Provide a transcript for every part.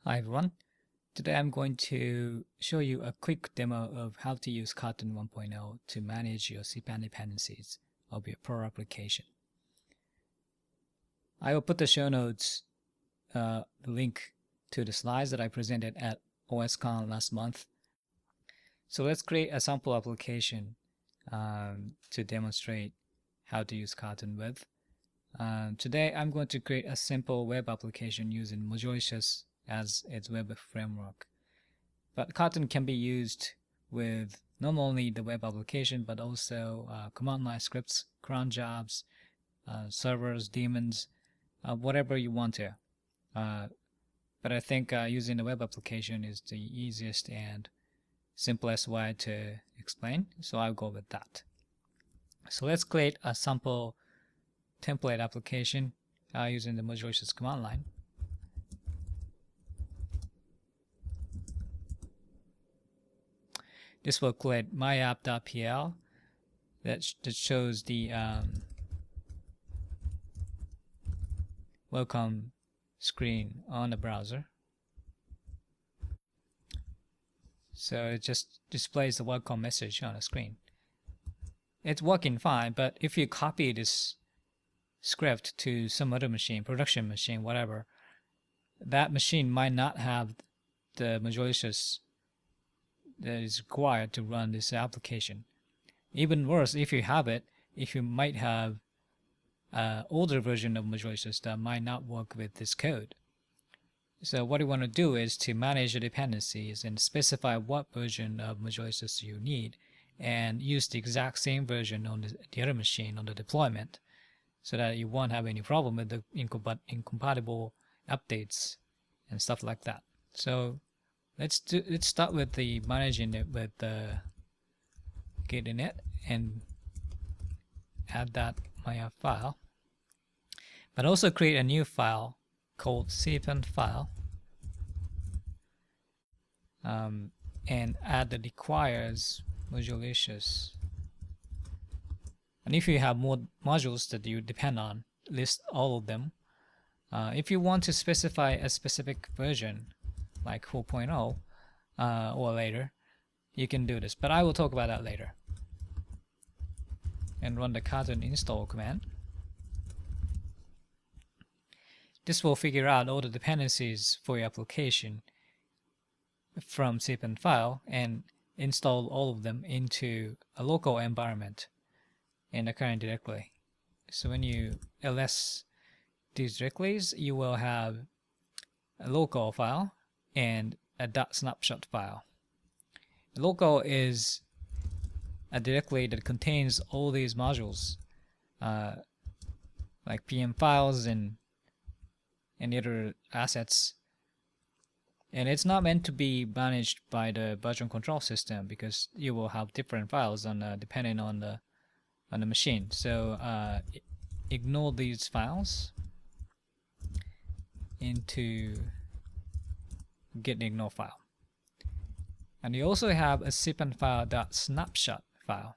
Hi everyone. Today I'm going to show you a quick demo of how to use Carton 1.0 to manage your cpanel dependencies of your Pro application. I will put the show notes, the link to the slides that I presented at OSCon last month. So let's create a sample application to demonstrate how to use Carton with. Today I'm going to create a simple web application using majoris as its web framework. But Carton can be used with not only the web application but also command line scripts, cron jobs, servers, daemons, whatever you want to. But I think using the web application is the easiest and simplest way to explain, so I'll go with that. So let's create a sample template application using the majoris command line. This will create myapp.pl that shows the welcome screen on the browser. So it just displays the welcome message on the screen. It's working fine, but if you copy this script to some other machine, production machine, whatever, that machine might not have the majoris that is required to run this application. Even worse, if you have it, if you might have an older version of majoris that might not work with this code. So what you want to do is to manage the dependencies and specify what version of majoris you need and use the exact same version on the other machine on the deployment so that you won't have any problem with the incompatible updates and stuff like that. So let's start with the managing it with the getting it and add that myapp file, but also create a new file called cpan file and add the requires majoris. And if you have more modules that you depend on, list all of them. If you want to specify a specific version like 4.0 or later, you can do this, but I will talk about that later. And run the Carton install command. This will figure out all the dependencies for your application from cpan file and install all of them into a local environment in the current directory. So when you ls these directories, you will have a local file and a .snapshot file. Local is a directory that contains all these modules, like PM files and any other assets. And it's not meant to be managed by the version control system because you will have different files depending on the machine. So ignore these files into get the ignore file. And you also have a cpan file.snapshot file.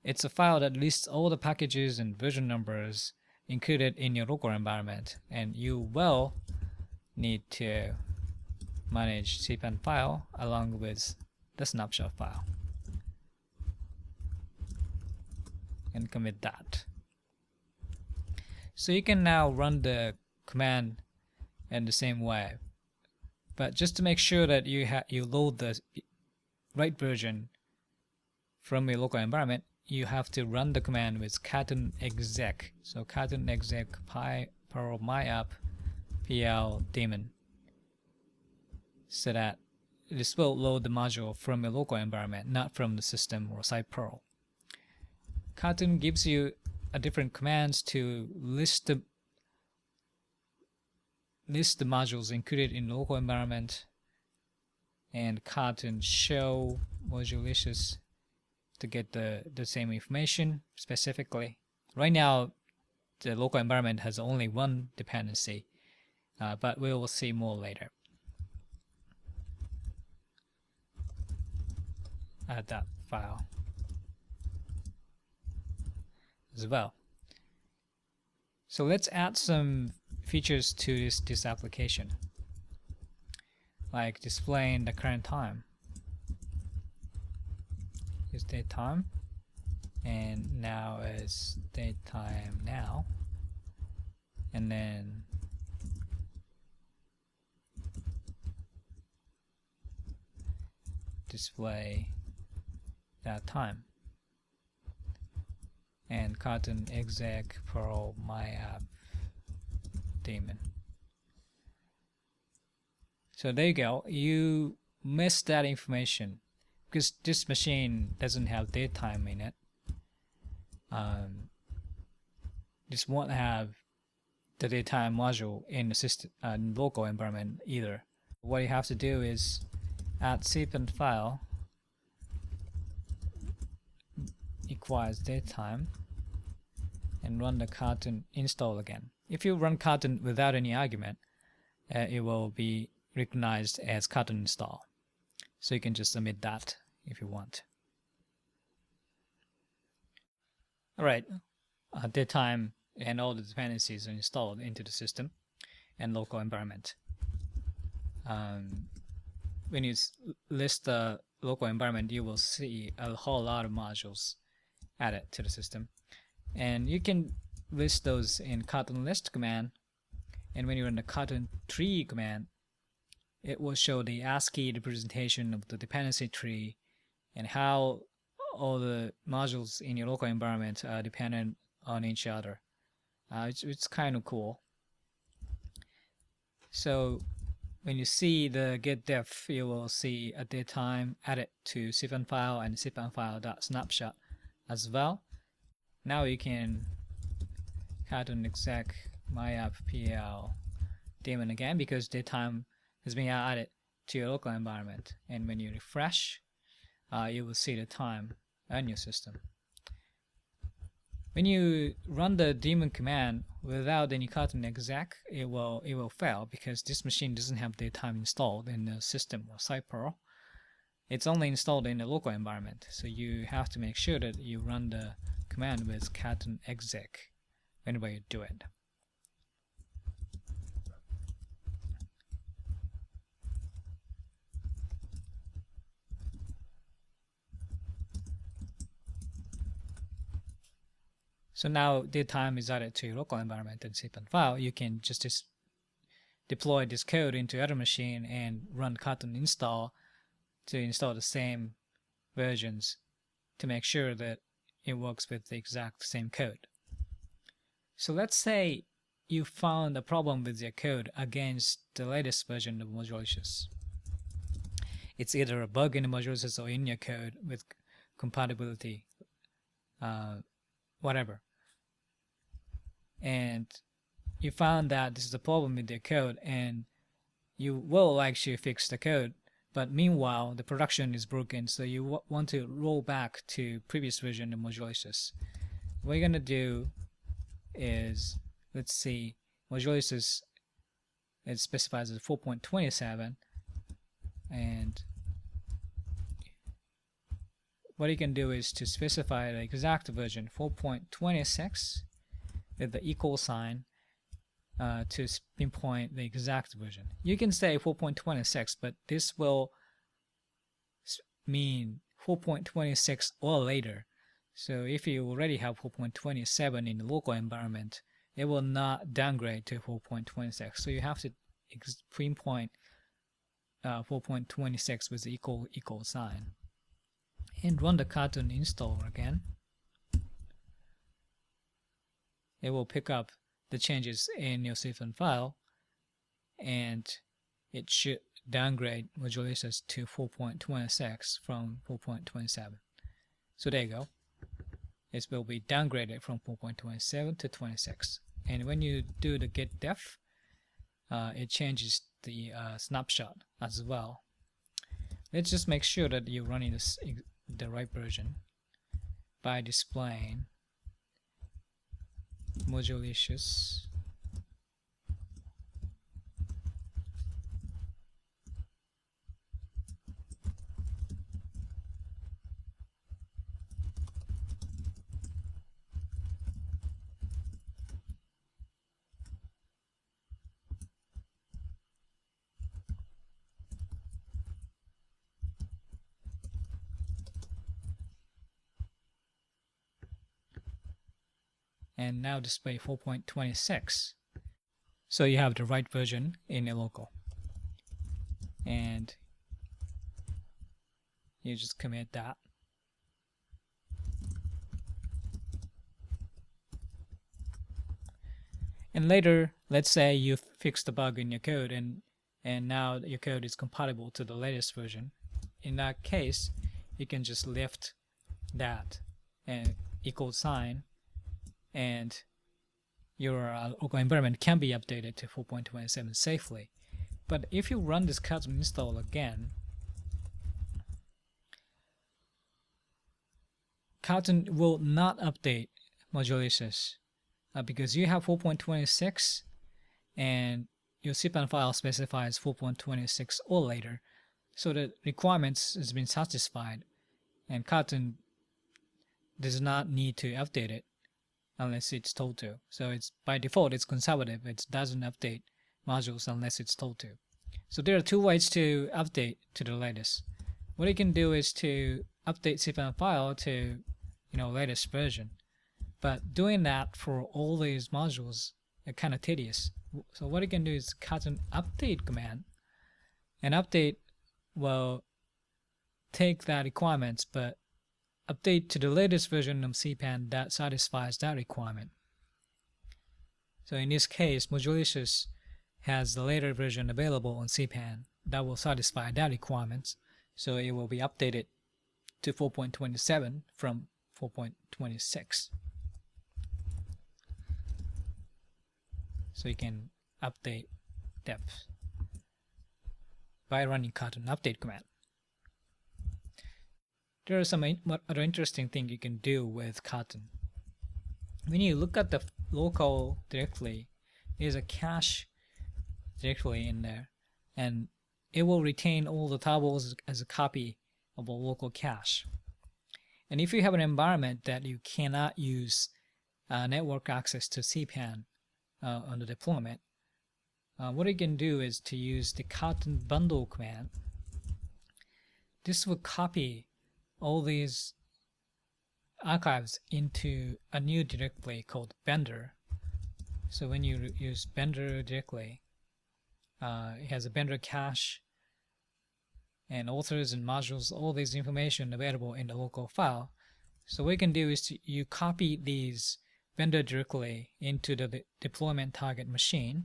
It's a file that lists all the packages and version numbers included in your local environment, and you will need to manage cpan file along with the snapshot file and commit that. So you can now run the command in the same way, but just to make sure that you load the right version from your local environment, you have to run the command with carton exec. So carton exec perl myapp pl daemon, so that this will load the module from your local environment, not from the system or site perl. Carton gives you a different commands to list the modules included in the local environment, and Carton show majoris to get the same information specifically. Right now, the local environment has only one dependency, but we will see more later. Add that file as well. So let's add some features to this application. like displaying the current time. It's daytime, and now is daytime now, and then display that time. And Carton exec Perl my app daemon. So there you go. You missed that information because this machine doesn't have datetime in it. This won't have the datetime module in the system, local environment either. What you have to do is add cpan file equals datetime and run the Carton install again. If you run Carton without any argument, it will be recognized as Carton install. So you can just omit that if you want. Alright, datetime and all the dependencies are installed into the system and local environment. When you list the local environment, you will see a whole lot of modules added to the system. And you can list those in Carton list command. And when you run the Carton tree command, it will show the ASCII representation of the dependency tree and how all the modules in your local environment are dependent on each other. It's kind of cool. So when you see the get def, you will see a datetime added to cpan file and cpan file.snapshot as well. Now you can Carton exec myapp.pl daemon again because datetime has been added to your local environment. And when you refresh, you will see the time on your system. When you run the daemon command without any Carton exec, it will fail because this machine doesn't have datetime installed in the system or Cyperl. It's only installed in the local environment, so you have to make sure that you run the command with Carton exec whenever you do it. So now datetime is added to your local environment and cpan file. You can just deploy this code into other machine and run Carton install to install the same versions to make sure that it works with the exact same code. So let's say you found a problem with your code against the latest version of majoris. It's either a bug in the majoris or in your code with compatibility, whatever. And you found that this is a problem with your code and you will actually fix the code, but meanwhile the production is broken, so you want to roll back to previous version of majoris. What you're going to do is, let's see, majoris it specifies as 4.27, and what you can do is to specify the exact version 4.26 with the equal sign to pinpoint the exact version. You can say 4.26, but this will mean 4.26 or later. So if you already have 4.27 in the local environment, it will not downgrade to 4.26. So you have to pinpoint 4.26 with the equal sign. And run the Carton install again. It will pick up the changes in your cpan file, and it should downgrade majoris to 4.26 from 4.27. So there you go. It will be downgraded from 4.27 to 26. And when you do the get def, it changes the snapshot as well. Let's just make sure that you're running the right version by displaying majoris and now display 4.26. So you have the right version in your local. And you just commit that. And later, let's say you fix the bug in your code and now your code is compatible to the latest version. In that case, you can just lift that and equal sign, and your local environment can be updated to 4.27 safely. But if you run this Carton install again, Carton will not update majoris because you have 4.26 and your cpan file specifies 4.26 or later, so the requirements has been satisfied, and Carton does not need to update it unless it's told to. So it's by default it's conservative. It doesn't update modules unless it's told to. So there are two ways to update to the latest. What you can do is to update cpan file to latest version, but doing that for all these modules is kind of tedious. So what you can do is Carton update command, and update will take that requirements but update to the latest version of cpan that satisfies that requirement. So in this case, majoris has the later version available on cpan that will satisfy that requirements, so it will be updated to 4.27 from 4.26. So you can update depth by running Carton update command. There are some other interesting things you can do with Carton. When you look at the local directory, there's a cache directory in there, and it will retain all the tables as a copy of a local cache. And if you have an environment that you cannot use network access to cpan on the deployment, what you can do is to use the Carton bundle command. This will copy all these archives into a new directory called vendor. So when you use vendor directly, it has a vendor cache and authors and modules, all this information available in the local file. So what you can do is you copy these vendor directly into the deployment target machine,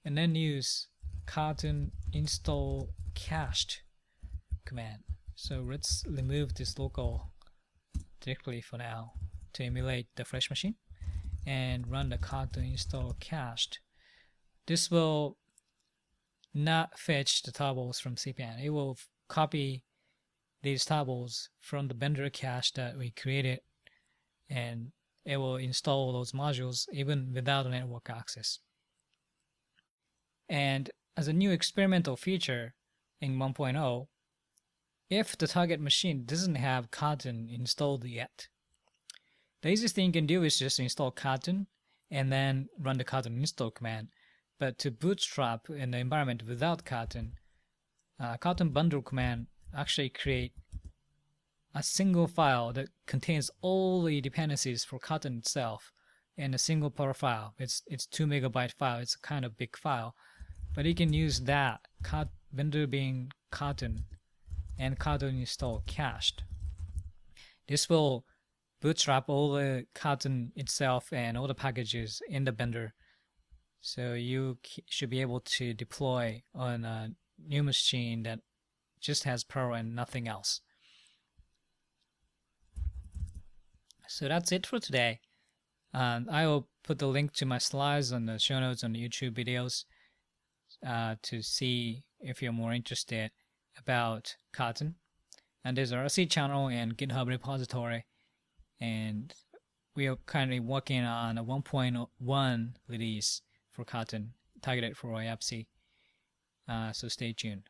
and then use Carton install cached command. So let's remove this local directory for now to emulate the fresh machine, and run the Carton install cached. This will not fetch the tables from cpan. It will copy these tables from the vendor cache that we created, and it will install those modules even without network access. And as a new experimental feature in 1.0, if the target machine doesn't have Carton installed yet, the easiest thing you can do is just install Carton and then run the Carton install command. But to bootstrap in the environment without Carton, Carton bundle command actually create a single file that contains all the dependencies for Carton itself in a single per file. It's 2 megabyte file. It's a kind of big file, but you can use that vendor being Carton and Carton install cached. This will bootstrap all the Carton itself and all the packages in the vendor, so you should be able to deploy on a new machine that just has Perl and nothing else. So that's it for today. I will put the link to my slides on the show notes on the YouTube videos to see if you're more interested about Carton. And there's our RC channel and GitHub repository, and we are currently working on a 1.1 release for Carton targeted for IAPC. So stay tuned.